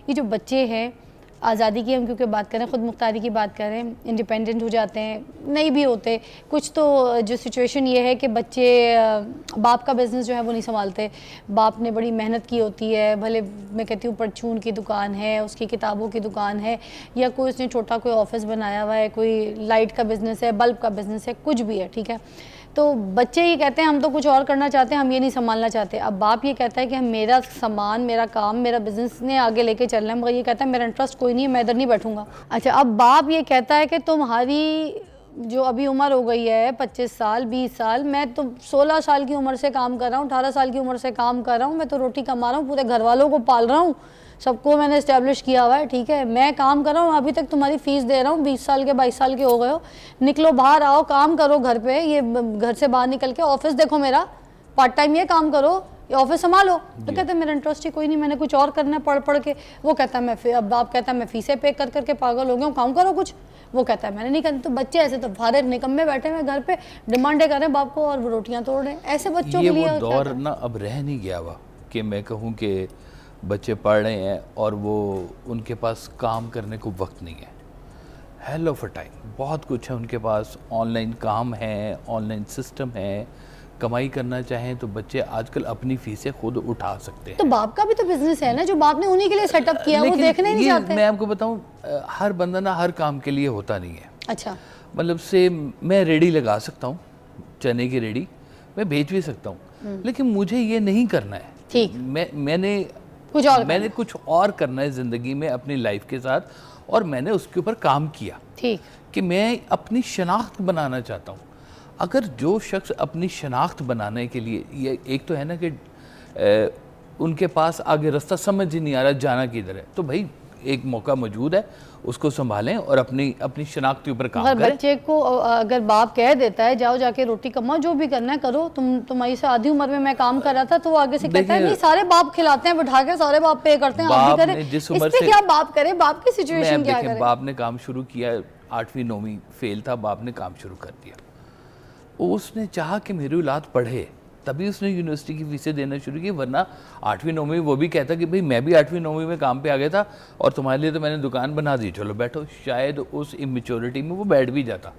یہ جو بچے ہیں آزادی کی ہم کیونکہ بات کریں, خود مختاری کی بات کریں, انڈیپینڈنٹ ہو جاتے ہیں, نہیں بھی ہوتے کچھ, تو جو سچویشن یہ ہے کہ بچے باپ کا بزنس جو ہے وہ نہیں سنبھالتے. باپ نے بڑی محنت کی ہوتی ہے, بھلے میں کہتی ہوں پرچون کی دکان ہے, اس کی کتابوں کی دکان ہے, یا کوئی اس نے چھوٹا کوئی آفس بنایا ہوا ہے, کوئی لائٹ کا بزنس ہے, بلب کا بزنس ہے, کچھ بھی ہے, ٹھیک ہے. تو بچے یہ کہتے ہیں ہم تو کچھ اور کرنا چاہتے ہیں, ہم یہ نہیں سنبھالنا چاہتے. اب باپ یہ کہتا ہے کہ میرا سامان, میرا کام, میرا بزنس نے آگے لے کے چلنا ہے, مگر یہ کہتا ہے میرا انٹرسٹ کوئی نہیں ہے, میں ادھر نہیں بیٹھوں گا. اچھا, اب باپ یہ کہتا ہے کہ تمہاری جو ابھی عمر ہو گئی ہے 25 سال 20 سال, میں تو 16 سال کی عمر سے کام کر رہا ہوں, 18 سال کی عمر سے کام کر رہا ہوں, میں تو روٹی کما رہا ہوں, پورے گھر والوں کو پال رہا ہوں, سب کو میں نے اسٹیبلش کیا ہوا ہے, ٹھیک ہے, میں کام کر رہا ہوں, ابھی تک تمہاری فیس دے رہا ہوں, 20 سال کے 22 سال کے ہو گئے ہو, نکلو باہر آؤ, کام کرو گھر پہ, یہ گھر سے باہر نکل کے آفس دیکھو میرا, پارٹ ٹائم یہ کام کرو, یہ آفس سنبھالو. تو کہتے ہیں میرا انٹرسٹ ہی کوئی نہیں, میں نے کچھ اور کرنا ہے پڑھ پڑھ کے. وہ کہتا ہے اب باپ کہتا ہے میں فیسیں پے کر کر کے پاگل ہو گیا ہوں, کام کرو کچھ. وہ کہتا ہے میں نے نہیں کرنا. تو بچے ایسے تو فارغ نکمے بیٹھے ہوئے گھر پہ, ڈیمانڈیں کر رہے ہیں باپ کو اور وہ روٹیاں توڑ رہے ہیں. ایسے بچوں کے لیے یہ وہ دور نا اب رہ نہیں گیا ہوا کہ میں کہوں کہ بچے پڑھ رہے ہیں اور وہ ان کے پاس کام کرنے کو وقت نہیں ہے. ہیل آف اے ٹائم, بہت کچھ ہے ان کے پاس, آن لائن کام ہے, آن لائن سسٹم ہے, کمائی کرنا چاہیں تو بچے آج کل اپنی فیسیں خود اٹھا سکتے ہیں. تو باپ کا بھی تو بزنس ہے نا, جو باپ نے انہی کے لیے سیٹ اپ کیا, وہ دیکھنے نہیں چاہتے. میں آپ کو بتاؤں, ہر بندہ نا ہر کام کے لیے ہوتا نہیں ہے. اچھا, مطلب سے میں ریڈی لگا سکتا ہوں, چنے کی ریڈی میں بیچ بھی سکتا ہوں, لیکن مجھے یہ نہیں کرنا ہے. ٹھیک, میں نے کچھ اور کرنا ہے زندگی میں اپنی لائف کے ساتھ, اور میں نے اس کے اوپر کام کیا. ٹھیک, کہ میں اپنی شناخت بنانا چاہتا ہوں. اگر جو شخص اپنی شناخت بنانے کے لیے, یہ ایک تو ہے نا کہ ان کے پاس آگے راستہ سمجھ ہی نہیں آ رہا جانا کدھر ہے, تو بھائی ایک موقع موجود ہے, اس کو سنبھالیں اور اپنی شناخت کے اوپر کام کریں. اگر بچے کو اگر باپ کہہ دیتا ہے جاؤ جا کے روٹی کماؤ, جو بھی کرنا ہے کرو, تمہاری سے آدھی عمر میں کام کر رہا تھا, تو وہ آگے سے کہتا ہے نہیں سارے باپ کھلاتے ہیں بٹھا کے, سارے باپ پے کرتے ہیں, آپ بھی کریں. اس پہ کیا باپ کرے, باپ کی سچویشن کیا کرے. باپ نے کام شروع کیا, 8ویں 9ویں فیل تھا, باپ نے کام شروع کر دیا. اس نے چاہا کہ میری اولاد پڑھے, تبھی اس نے یونیورسٹی کی فیسیں دینا شروع کی, ورنہ 8ویں 9ویں وہ بھی کہتا کہ بھئی میں بھی 8ویں 9ویں میں کام پہ آ گیا تھا اور تمہارے لیے تو میں نے دکان بنا دی, چلو بیٹھو. شاید اس امیچورٹی میں وہ بیٹھ بھی جاتا.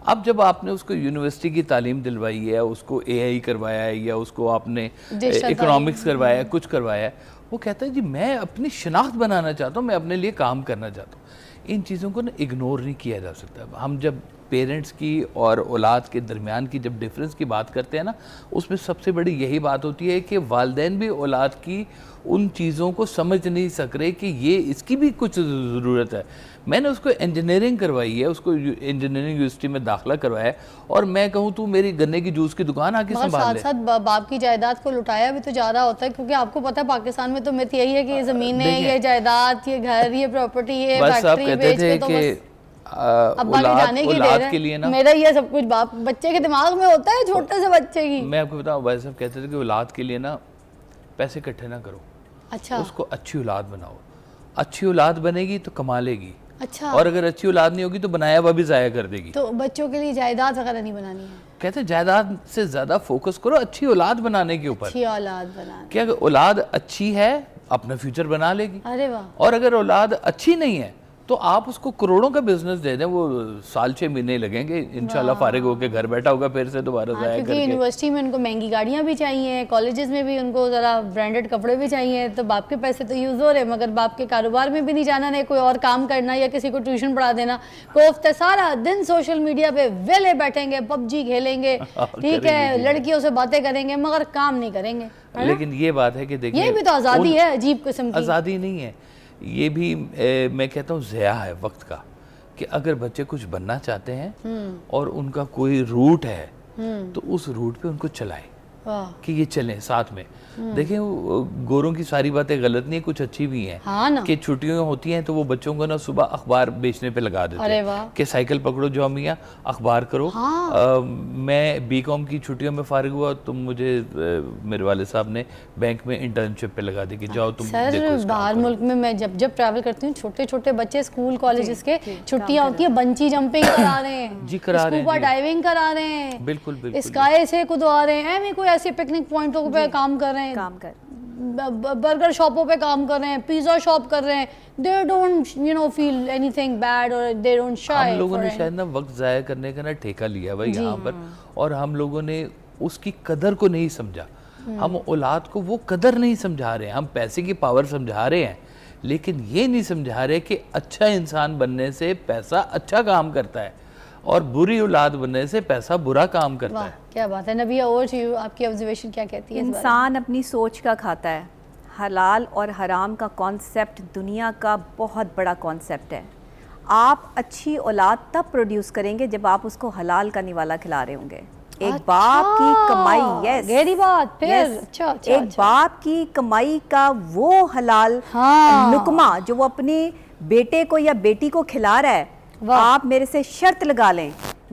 اب جب آپ نے اس کو یونیورسٹی کی تعلیم دلوائی ہے, اس کو اے آئی کروایا ہے, یا اس کو آپ نے اکنامکس کروایا ہے, کچھ کروایا ہے, وہ کہتا ہے جی میں اپنی شناخت بنانا چاہتا ہوں, میں اپنے لیے کام کرنا چاہتا ہوں. ان چیزوں کو نا اگنور نہیں کیا جا سکتا. ہم جب پیرنٹس کی اور اولاد کے درمیان کی جب ڈیفرنس کی بات کرتے ہیں نا, اس میں سب سے بڑی یہی بات ہوتی ہے کہ والدین بھی اولاد کی ان چیزوں کو سمجھ نہیں سک رہے کہ یہ اس کی بھی کچھ ضرورت ہے. میں نے اس کو انجینئرنگ کروائی ہے, اس کو انجینئرنگ یونیورسٹی میں داخلہ کروایا ہے, اور میں کہوں تو میری گنے کی جوس کی دکان آ کے سنبھال لے. ساتھ ساتھ باپ کی جائیداد کو لٹایا بھی تو جا رہا ہوتا ہے, کیونکہ آپ کو پتہ ہے پاکستان میں تو میت یہی ہے کہ یہ زمینیں, یہ جائیداد, یہ گھر, یہ پراپرٹی, یہ فیکٹری بیچ کے تو بس ابا کے جانے کی دیر ہے. میرا یہ سب کچھ باپ بچے کے دماغ میں ہوتا ہے, چھوٹے سے بچے کی. میں آپ کو بتاؤں, بھائی صاحب کہتے تھے کہ اولاد کے لیے نا پیسے اکٹھے نہ کرو, اچھا, اس کو اچھی اولاد بناؤ. اچھی اولاد بنے گی تو کما لے گی, اچھا, اور اگر اچھی اولاد نہیں ہوگی تو بنایا ہوا بھی ضائع کر دے گی. تو بچوں کے لیے جائیداد وغیرہ نہیں بنانی ہے. کہتے ہیں جائیداد سے زیادہ فوکس کرو اچھی اولاد بنانے کے اوپر. اچھی اولاد بنانے, کہ اگر اولاد اچھی ہے اپنا فیوچر بنا لے گی. ارے واہ. اور اگر اولاد اچھی نہیں ہے تو آپ اس کو کروڑوں کا بزنس دے دیں, وہ سال 6 مہینے لگیں گے, انشاءاللہ فارغ ہو کے گھر بیٹھا ہوگا پھر سے دوبارہ ضائع کر کے. کیونکہ یونیورسٹی میں ان کو مہنگی گاڑیاں بھی چاہیے, کالجز میں بھی ان کو ذرا برانڈڈ کپڑے بھی چاہیے, تو باپ کے پیسے تو یوز ہو رہے, مگر باپ کے کاروبار میں بھی نہیں جانا, نہیں کوئی اور کام کرنا یا کسی کو ٹیوشن پڑھا دینا. کوفتے سارا دن سوشل میڈیا پہ ویلے بیٹھیں گے, پب جی کھیلیں گے, ٹھیک ہے, لڑکیوں سے باتیں کریں گے, مگر کام نہیں کریں گے. لیکن یہ بات ہے کہ دیکھیں, یہ بھی تو آزادی ہے عجیب قسم کی. آزادی نہیں ہے, یہ بھی میں کہتا ہوں ضیاع ہے وقت کا. کہ اگر بچے کچھ بننا چاہتے ہیں اور ان کا کوئی روٹ ہے تو اس روٹ پہ ان کو چلائیں, کہ یہ چلیں ساتھ میں. دیکھیں گوروں کی ساری باتیں غلط نہیں ہیں, کچھ اچھی بھی ہیں. کہ چھٹیاں ہوتی ہیں تو وہ بچوں کو نا صبح اخبار بیچنے پہ لگا دیتے ہیں کہ سائیکل پکڑو جو میاں اخبار کرو. میں BCom کی چھٹیوں میں فارغ ہوا تو مجھے میرے والد صاحب نے بینک میں انٹرنشپ پہ لگا دی کہ جاؤ تم دیکھو. سر باہر ملک میں جب ٹریول کرتی ہوں, چھوٹے چھوٹے بچے اسکول کالجز کے چھٹیاں ہوتی ہیں, بنچی جمپنگ کرا رہے ہیں, جی کرا رہے ہیں, اسکوبا ڈائیونگ کرا رہے ہیں, بالکل بالکل, اسکائی سے کدوا رہے ہیں, کوئی ایسے پکنک پوائنٹوں پہ کام کر رہے ہیں. برگر شاپوں پہ کام کر رہے ہیں, پیزا شاپ کر رہے ہیں, they don't feel anything bad or they don't shy. ہم لوگوں نے شاید نا وقت ضائع کرنے کا نا ٹھیکہ لیا بھائی یہاں پر, اور ہم لوگوں نے اس کی قدر کو نہیں سمجھا. ہم اولاد کو وہ قدر نہیں سمجھا رہے ہیں, ہم پیسے کی پاور سمجھا رہے ہیں, لیکن یہ نہیں سمجھا رہے کہ اچھا انسان بننے سے پیسہ اچھا کام کرتا ہے اور بری اولاد بننے سے پیسہ برا کام کرتا ہے. کیا بات ہے نبیہ, اور آپ کی آبزرویشن کیا کہتی ہے؟ انسان اپنی سوچ کا کھاتا ہے. حلال اور حرام کا کانسیپٹ دنیا کا بہت بڑا کانسیپٹ ہے. آپ اچھی اولاد تب پروڈیوس کریں گے جب آپ اس کو حلال کا نوالا کھلا رہے ہوں گے. ایک باپ کی کمائی, یس گہری بات, پھر ایک باپ کی کمائی کا وہ حلال لقمہ جو وہ اپنے بیٹے کو یا بیٹی کو کھلا رہا ہے, آپ میرے سے شرط لگا لیں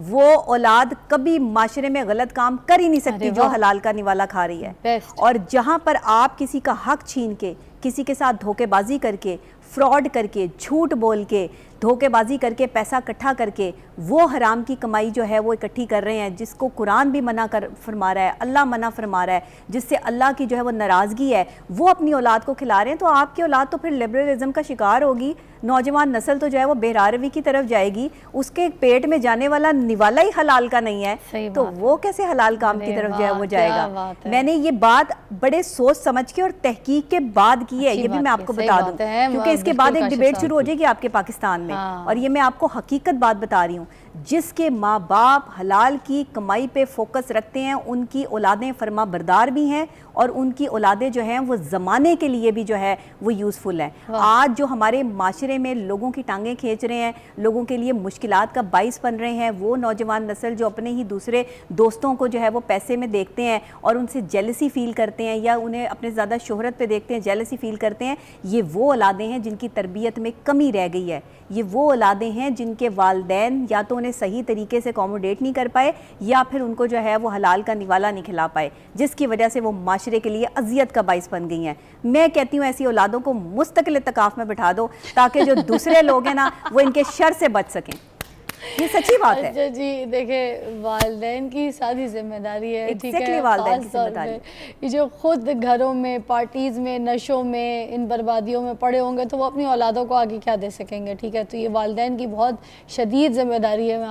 وہ اولاد کبھی معاشرے میں غلط کام کر ہی نہیں سکتی جو حلال کا نوالا کھا رہی ہے. اور جہاں پر آپ کسی کا حق چھین کے, کسی کے ساتھ دھوکے بازی کر کے, فراڈ کر کے, جھوٹ بول کے, دھوکے بازی کر کے, پیسہ اکٹھا کر کے وہ حرام کی کمائی جو ہے وہ اکٹھی کر رہے ہیں, جس کو قرآن بھی منع فرما رہا ہے, اللہ منع فرما رہا ہے, جس سے اللہ کی جو ہے وہ ناراضگی ہے, وہ اپنی اولاد کو کھلا رہے ہیں, تو آپ کی اولاد تو پھر لبرلزم کا شکار ہوگی. نوجوان نسل تو جو ہے وہ بہراروی کی طرف جائے گی. اس کے پیٹ میں جانے والا نوالا ہی حلال کا نہیں ہے, تو وہ کیسے حلال کام کی طرف جو ہے وہ جائے گا. میں نے یہ بات بڑے سوچ سمجھ کے اور تحقیق کے بعد کی ہے, یہ بھی میں آپ کو بتا دوں, کیونکہ اس کے بعد ایک ڈیبیٹ شروع ہو جائے گی آپ کے پاکستان میں, اور یہ میں آپ کو حقیقت بات بتا رہی ہوں. جس کے ماں باپ حلال کی کمائی پہ فوکس رکھتے ہیں ان کی اولادیں فرما بردار بھی ہیں, اور ان کی اولادیں جو ہیں وہ زمانے کے لیے بھی جو ہے وہ یوزفل ہیں. آج جو ہمارے معاشرے میں لوگوں کی ٹانگیں کھینچ رہے ہیں, لوگوں کے لیے مشکلات کا باعث بن رہے ہیں, وہ نوجوان نسل جو اپنے ہی دوسرے دوستوں کو جو ہے وہ پیسے میں دیکھتے ہیں اور ان سے جیلسی فیل کرتے ہیں, یا انہیں اپنے زیادہ شہرت پہ دیکھتے ہیں جیلسی فیل کرتے ہیں, یہ وہ اولادیں ہیں جن کی تربیت میں کمی رہ گئی ہے. یہ وہ اولادیں ہیں جن کے والدین یا تو انہیں صحیح طریقے سے اکوموڈیٹ نہیں کر پائے, یا پھر ان کو جو ہے وہ حلال کا نوالا نہیں کھلا پائے, جس کی وجہ سے وہ معاشرے کے لیے اذیت کا باعث بن گئی ہیں. میں کہتی ہوں ایسی اولادوں کو مستقل اعتکاف میں بٹھا دو تاکہ جو دوسرے لوگ ہیں نا وہ ان کے شر سے بچ سکیں. یہ سچی بات ہے. اچھا جی, دیکھیں والدین کی ساری ذمہ داری ہے, ٹھیک ہے, والدین کی خاص طور ذمہ داری. پہ یہ جو خود گھروں میں, پارٹیز میں, نشوں میں, ان بربادیوں میں پڑے ہوں گے تو وہ اپنی اولادوں کو آگے کیا دے سکیں گے, ٹھیک ہے. تو یہ والدین کی بہت شدید ذمہ داری ہے. میں